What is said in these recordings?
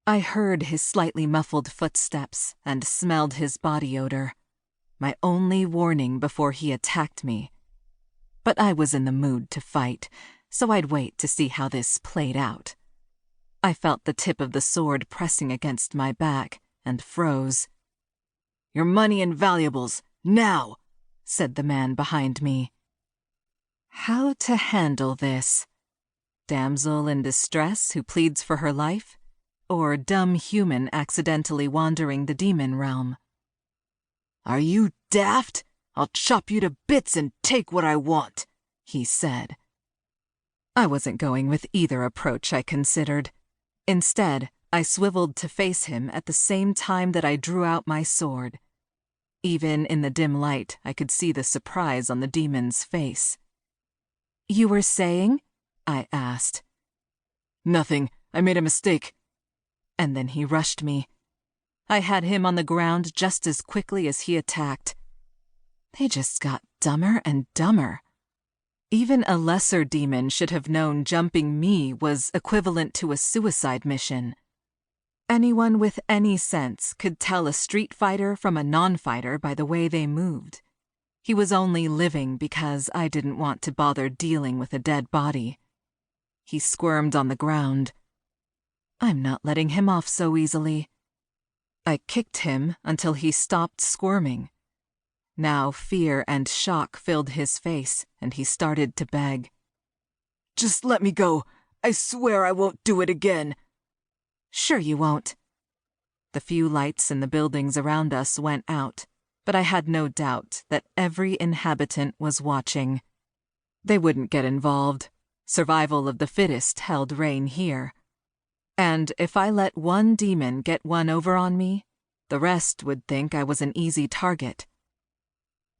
I heard his slightly muffled footsteps and smelled his body odor, my only warning before he attacked me. But I was in the mood to fight, so I'd wait to see how this played out. I felt the tip of the sword pressing against my back and froze. "Your money and valuables, now!" said the man behind me. How to handle this? Damsel in distress who pleads for her life? Or dumb human accidentally wandering the demon realm? "Are you daft? I'll chop you to bits and take what I want," he said. I wasn't going with either approach I considered. Instead, I swiveled to face him at the same time that I drew out my sword. Even in the dim light, I could see the surprise on the demon's face. "You were saying?" I asked. "Nothing. I made a mistake." And then he rushed me. I had him on the ground just as quickly as he attacked. They just got dumber and dumber. Even a lesser demon should have known jumping me was equivalent to a suicide mission. Anyone with any sense could tell a street fighter from a non-fighter by the way they moved. He was only living because I didn't want to bother dealing with a dead body. He squirmed on the ground. I'm not letting him off so easily. I kicked him until he stopped squirming. Now fear and shock filled his face, and he started to beg. "Just let me go. I swear I won't do it again." "Sure you won't." The few lights in the buildings around us went out, but I had no doubt that every inhabitant was watching. They wouldn't get involved. Survival of the fittest held reign here. And if I let one demon get one over on me, the rest would think I was an easy target.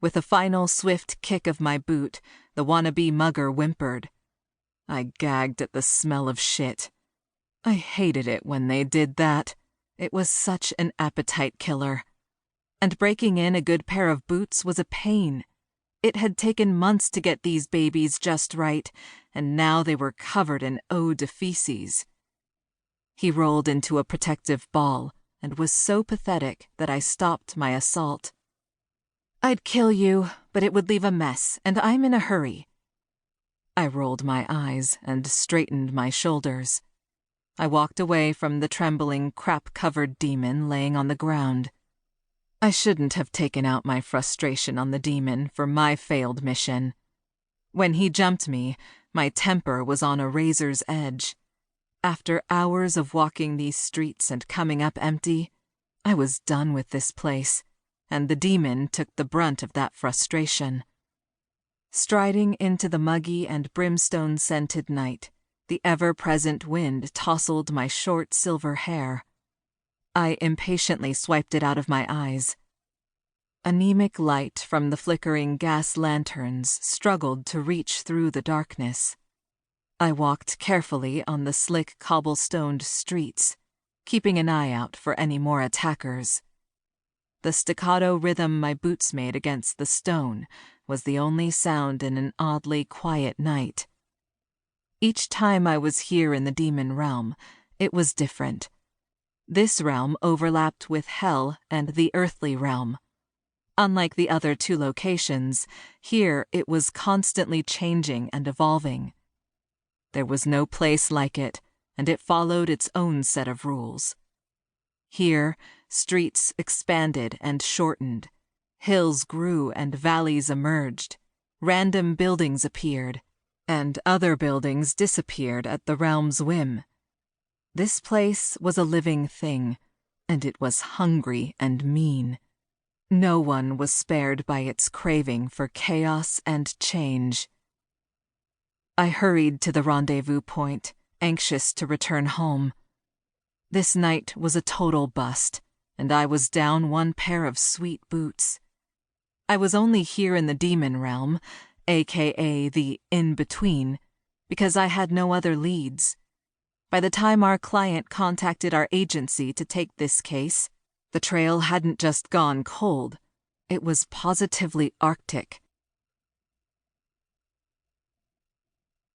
With a final swift kick of my boot, the wannabe mugger whimpered. I gagged at the smell of shit. I hated it when they did that. It was such an appetite killer. And breaking in a good pair of boots was a pain. It had taken months to get these babies just right, and now they were covered in eau de feces. He rolled into a protective ball and was so pathetic that I stopped my assault. "I'd kill you, but it would leave a mess, and I'm in a hurry." I rolled my eyes and straightened my shoulders. I walked away from the trembling, crap-covered demon laying on the ground. I shouldn't have taken out my frustration on the demon for my failed mission. When he jumped me, my temper was on a razor's edge. After hours of walking these streets and coming up empty, I was done with this place, and the demon took the brunt of that frustration. Striding into the muggy and brimstone-scented night, the ever-present wind tousled my short silver hair. I impatiently swiped it out of my eyes. Anemic light from the flickering gas lanterns struggled to reach through the darkness. I walked carefully on the slick cobblestoned streets, keeping an eye out for any more attackers. The staccato rhythm my boots made against the stone was the only sound in an oddly quiet night. Each time I was here in the demon realm, it was different. This realm overlapped with hell and the earthly realm. Unlike the other two locations, here it was constantly changing and evolving. There was no place like it, and it followed its own set of rules. Here, streets expanded and shortened, hills grew and valleys emerged, random buildings appeared, and other buildings disappeared at the realm's whim. This place was a living thing, and it was hungry and mean. No one was spared by its craving for chaos and change. I hurried to the rendezvous point, anxious to return home. This night was a total bust, and I was down one pair of sweet boots. I was only here in the demon realm, aka the in-between, because I had no other leads. By the time our client contacted our agency to take this case, the trail hadn't just gone cold, it was positively arctic.